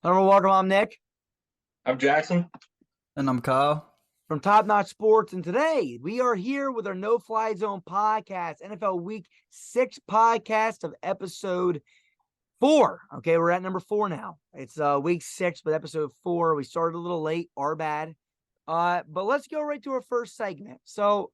Hello, welcome. I'm Nick I'm Jackson. And I'm Kyle. from Top Notch Sports, and today we are here with our No Fly Zone podcast, NFL Week 6 podcast of episode 4. Okay, we're at number 4 now. It's week 6, but episode 4. We started a little late, our bad. But let's go right to our first segment. So,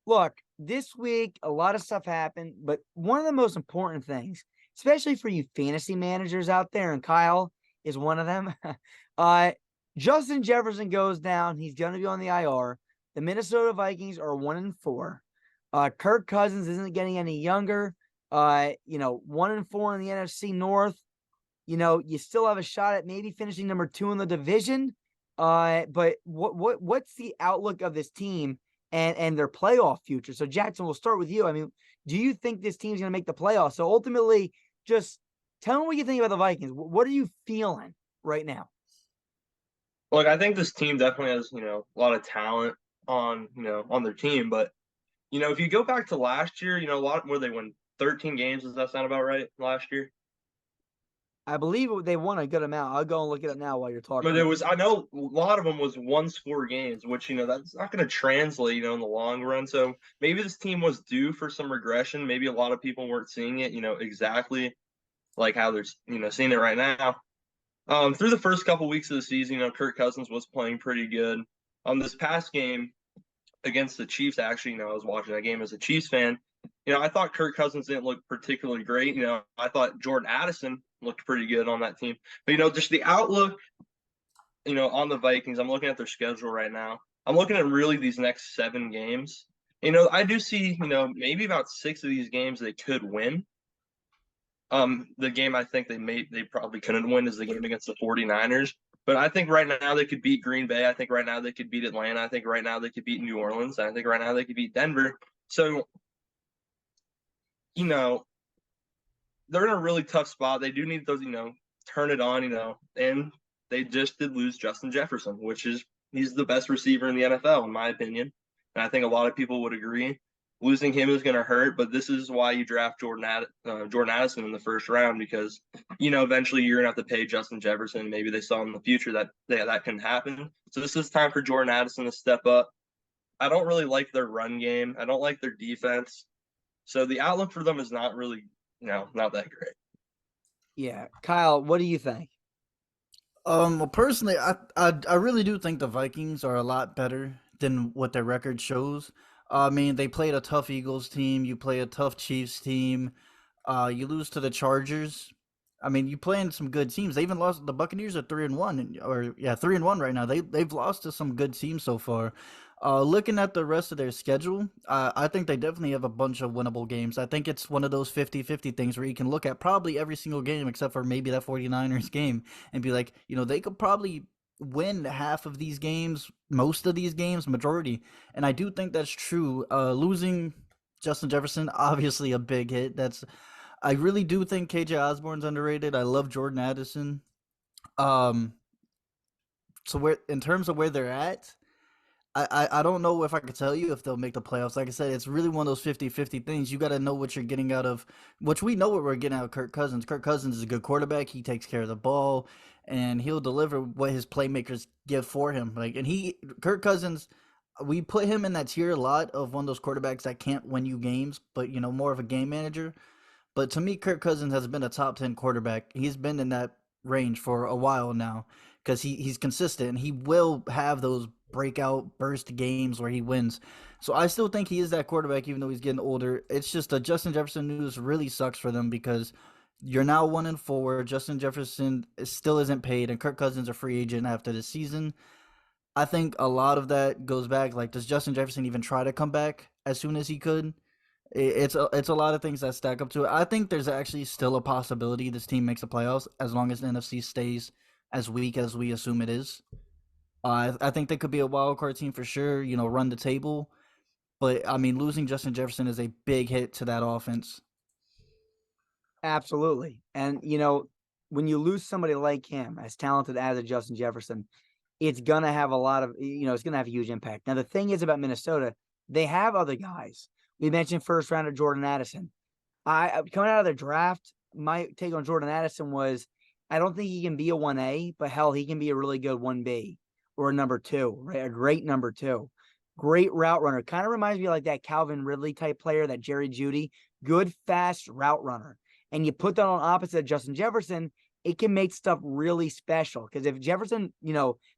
look, this week a lot of stuff happened, but one of the most important things, especially for you fantasy managers out there, and Kyle is one of them. Justin Jefferson goes down. He's going to be on the IR. The Minnesota Vikings are 1-4. Kirk Cousins isn't getting any younger. 1-4 in the NFC North. You still have a shot at maybe finishing number 2 in the division. But what's the outlook of this team and their playoff future? So Jackson, we'll start with you. I mean, do you think this team's going to make the playoffs? So ultimately, just tell me what you think about the Vikings. What are you feeling right now? Look, I think this team definitely has, a lot of talent on their team. But, if you go back to last year, a lot where they won 13 games. Does that sound about right last year? I believe they won a good amount. I'll go and look it up now while you're But talking. I know a lot of them was one score games, which, that's not going to translate, in the long run. So maybe this team was due for some regression. Maybe a lot of people weren't seeing it, exactly like how they're, seeing it right now. Through the first couple weeks of the season, Kirk Cousins was playing pretty good. This past game against the Chiefs, actually, I was watching that game as a Chiefs fan. I thought Kirk Cousins didn't look particularly great. I thought Jordan Addison looked pretty good on that team. But, just the outlook, on the Vikings, I'm looking at their schedule right now. I'm looking at really these next 7 games. I do see, maybe about 6 of these games they could win. The game I think they probably couldn't win is the game against the 49ers. But I think right now they could beat Green Bay. I think right now they could beat Atlanta. I think right now they could beat New Orleans. I think right now they could beat Denver. So, you know, they're in a really tough spot. They do need those, turn it on, and they just did lose Justin Jefferson, he's the best receiver in the NFL, in my opinion. And I think a lot of people would agree. Losing him is going to hurt, but this is why you draft Jordan Addison in the first round, because eventually you're going to have to pay Justin Jefferson. Maybe they saw in the future that can happen. So this is time for Jordan Addison to step up. I don't really like their run game. I don't like their defense. So the outlook for them is not really, not that great. Yeah, Kyle, what do you think? Well, personally, I really do think the Vikings are a lot better than what their record shows. I mean, they played a tough Eagles team. You play a tough Chiefs team. You lose to the Chargers. I mean, you playing some good teams. They even lost. The Buccaneers are 3-1, or yeah, 3-1 right now. They've lost to some good teams so far. Looking at the rest of their schedule, I think they definitely have a bunch of winnable games. I think it's one of those 50-50 things where you can look at probably every single game except for maybe that 49ers game and be like, they could probably win half of these games, most of these games, majority. And I do think that's true. Losing Justin Jefferson, obviously a big hit. I really do think KJ Osborne's underrated. I love Jordan Addison. Um, so where in terms of where they're at, I don't know if I could tell you if they'll make the playoffs. Like I said, it's really one of those 50-50 things. You got to know what you're getting out of, which we know what we're getting out of Kirk Cousins. Kirk Cousins is a good quarterback. He takes care of the ball, and he'll deliver what his playmakers give for him. Kirk Cousins, we put him in that tier a lot of one of those quarterbacks that can't win you games, but more of a game manager. But to me, Kirk Cousins has been a top 10 quarterback. He's been in that range for a while now because he's consistent and he will have those breakout burst games where he wins. So I still think he is that quarterback even though he's getting older. It's just the Justin Jefferson news really sucks for them because you're now 1-4. Justin Jefferson still isn't paid and Kirk Cousins a free agent after the season. I think a lot of that goes back. Like, does Justin Jefferson even try to come back as soon as he could? It's a lot of things that stack up to it. I think there's actually still a possibility this team makes the playoffs as long as the NFC stays as weak as we assume it is. I think they could be a wild card team for sure. Run the table, but I mean, losing Justin Jefferson is a big hit to that offense. Absolutely. And, when you lose somebody like him, as talented as a Justin Jefferson, it's going to have it's going to have a huge impact. Now, the thing is about Minnesota, they have other guys. We mentioned first rounder Jordan Addison. Coming out of the draft, my take on Jordan Addison was I don't think he can be a 1A, but hell, he can be a really good 1B or a number 2, right? A great number 2. Great route runner. Kind of reminds me like that Calvin Ridley type player, that Jerry Jeudy. Good, fast route runner. And you put that on opposite of Justin Jefferson, it can make stuff really special. Because if Jefferson,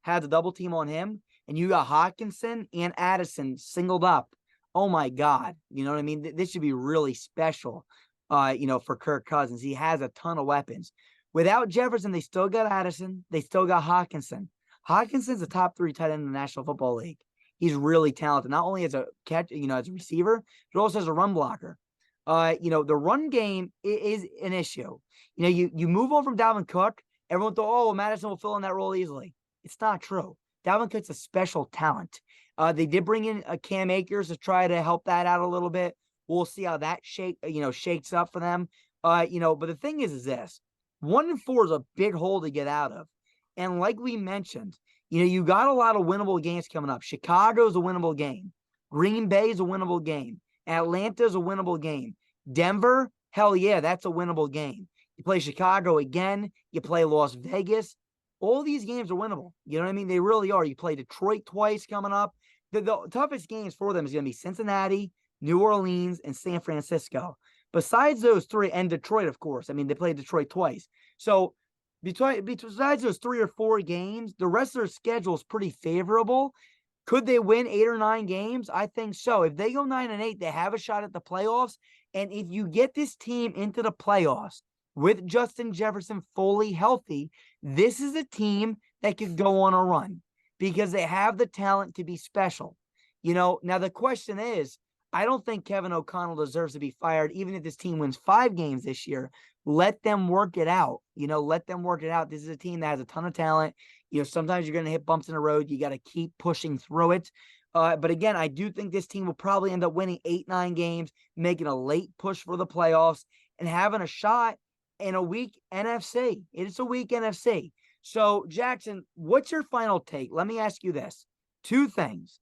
has a double team on him and you got Hawkinson and Addison singled up, oh my God. You know what I mean? This should be really special, for Kirk Cousins. He has a ton of weapons. Without Jefferson, they still got Addison. They still got Hawkinson. Hawkinson's a top 3 tight end in the National Football League. He's really talented, not only as a catch, as a receiver, but also as a run blocker. The run game is an issue. You move on from Dalvin Cook, everyone thought, oh, Madison will fill in that role easily. It's not true. Dalvin Cook's a special talent. They did bring in Cam Akers to try to help that out a little bit. We'll see how that shakes up for them. But the thing is this: 1-4 is a big hole to get out of. And like we mentioned, you got a lot of winnable games coming up. Chicago's a winnable game. Green Bay's a winnable game. Atlanta's a winnable game. Denver, hell yeah, that's a winnable game. You play Chicago again. You play Las Vegas. All these games are winnable. You know what I mean? They really are. You play Detroit twice coming up. The toughest games for them is going to be Cincinnati, New Orleans, and San Francisco. Besides those 3, and Detroit, of course. I mean, they played Detroit twice. So besides those 3 or 4 games, the rest of their schedule is pretty favorable. Could they win 8 or 9 games? I think so. If they go 9-8, they have a shot at the playoffs. And if you get this team into the playoffs with Justin Jefferson fully healthy, this is a team that could go on a run because they have the talent to be special. Now the question is, I don't think Kevin O'Connell deserves to be fired, even if this team wins 5 games this year. Let them work it out. Let them work it out. This is a team that has a ton of talent. Sometimes you're going to hit bumps in the road. You got to keep pushing through it. But again, I do think this team will probably end up winning 8-9 games, making a late push for the playoffs, and having a shot in a weak NFC. It's a weak NFC. So, Jackson, what's your final take? Let me ask you this. 2 things.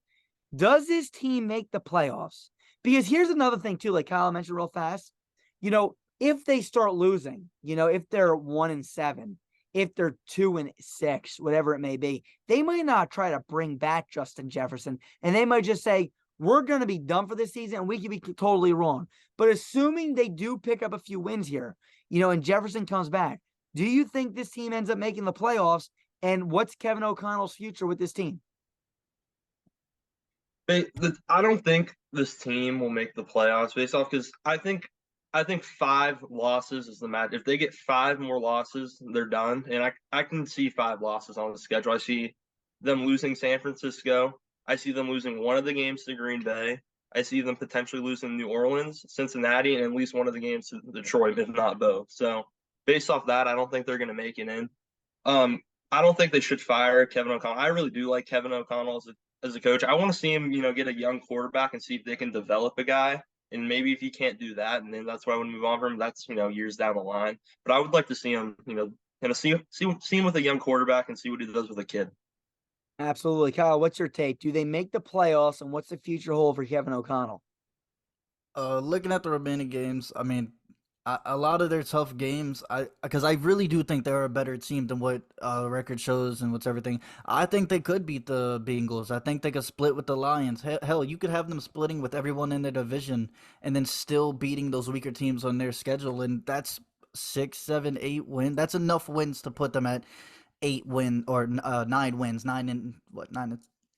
Does this team make the playoffs? Because here's another thing, too, like Kyle mentioned real fast. If they start losing, if they're 1-7, if they're 2-6, whatever it may be, they might not try to bring back Justin Jefferson. And they might just say, we're going to be done for this season, and we could be totally wrong. But assuming they do pick up a few wins here, and Jefferson comes back, do you think this team ends up making the playoffs? And what's Kevin O'Connell's future with this team? I don't think this team will make the playoffs based off, because I think 5 losses is the match. If they get 5 more losses, they're done. And I can see 5 losses on the schedule. I see them losing San Francisco. I see them losing one of the games to Green Bay. I see them potentially losing New Orleans, Cincinnati, and at least one of the games to Detroit, if not both. So based off that, I don't think they're going to make it in. I don't think they should fire Kevin O'Connell. I really do like Kevin O'Connell as a coach. I want to see him, get a young quarterback and see if they can develop a guy. And maybe if he can't do that, and then that's why I would move on from him. That's, years down the line. But I would like to see him, see him with a young quarterback and see what he does with a kid. Absolutely. Kyle, what's your take? Do they make the playoffs, and what's the future hold for Kevin O'Connell? Looking at the remaining games, I mean, a lot of their tough games, because I really do think they're a better team than what record shows and what's everything. I think they could beat the Bengals. I think they could split with the Lions. Hell, you could have them splitting with everyone in their division and then still beating those weaker teams on their schedule. And that's 6, 7, 8 wins. That's enough wins to put them at 9 wins. 9 and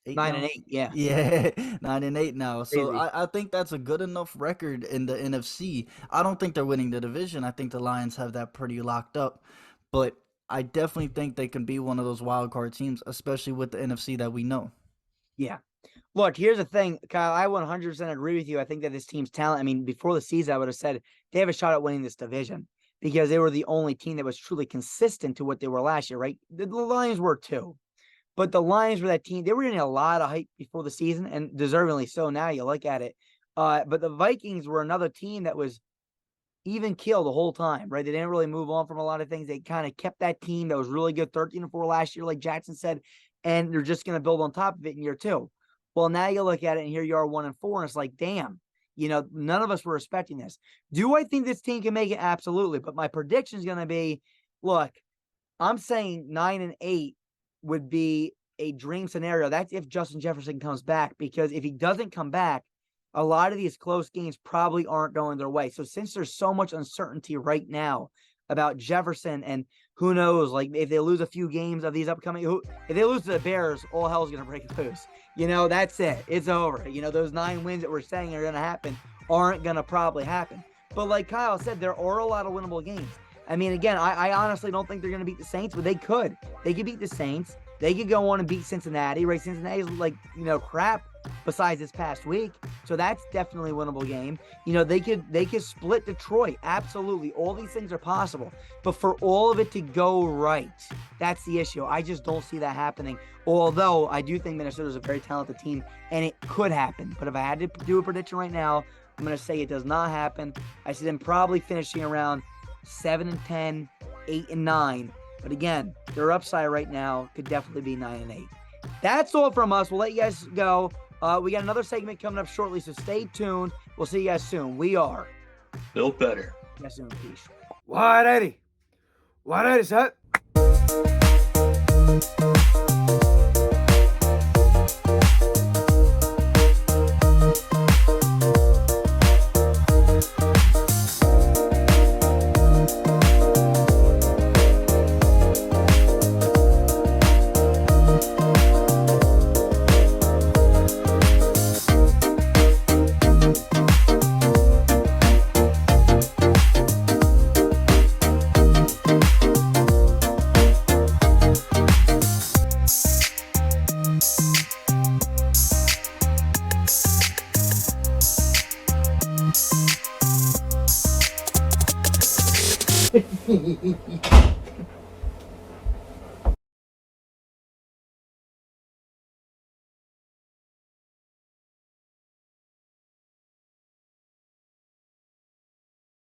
8 9 now? and 8, yeah. Yeah, 9-8 now. So Crazy. I think that's a good enough record in the NFC. I don't think they're winning the division. I think the Lions have that pretty locked up. But I definitely think they can be one of those wild card teams, especially with the NFC that we know. Yeah. Look, here's the thing, Kyle. I 100% agree with you. I think that this team's talent, I mean, before the season, I would have said they have a shot at winning this division because they were the only team that was truly consistent to what they were last year, right? The Lions were too. But the Lions were that team. They were getting a lot of hype before the season, and deservingly so now you look at it. But the Vikings were another team that was even killed the whole time, right? They didn't really move on from a lot of things. They kind of kept that team that was really good, 13-4 last year, like Jackson said, and they're just going to build on top of it in year 2. Well, now you look at it, and here you are 1-4, and it's like, damn, none of us were expecting this. Do I think this team can make it? Absolutely. But my prediction is going to be, look, I'm saying 9-8 would be a dream scenario. That's if Justin Jefferson comes back, because if he doesn't come back, a lot of these close games probably aren't going their way. So since there's so much uncertainty right now about Jefferson, and who knows, like if they lose a few games of these upcoming, if they lose to the Bears, all hell's going to break loose. That's it. It's over. Those 9 wins that we're saying are going to happen aren't going to probably happen. But like Kyle said, there are a lot of winnable games. I mean, again, I honestly don't think they're going to beat the Saints, but they could. They could beat the Saints. They could go on and beat Cincinnati, right? Cincinnati's like, crap besides this past week. So that's definitely a winnable game. They could split Detroit. Absolutely. All these things are possible. But for all of it to go right, that's the issue. I just don't see that happening. Although I do think Minnesota's a very talented team, and it could happen. But if I had to do a prediction right now, I'm going to say it does not happen. I see them probably finishing around 7-10, 8-9. But again, their upside right now could definitely be 9-8. That's all from us. We'll let you guys go. We got another segment coming up shortly, so stay tuned. We'll see you guys soon. We are Built Better. Yes, soon. Peace. 180. 180, set. Hehehehe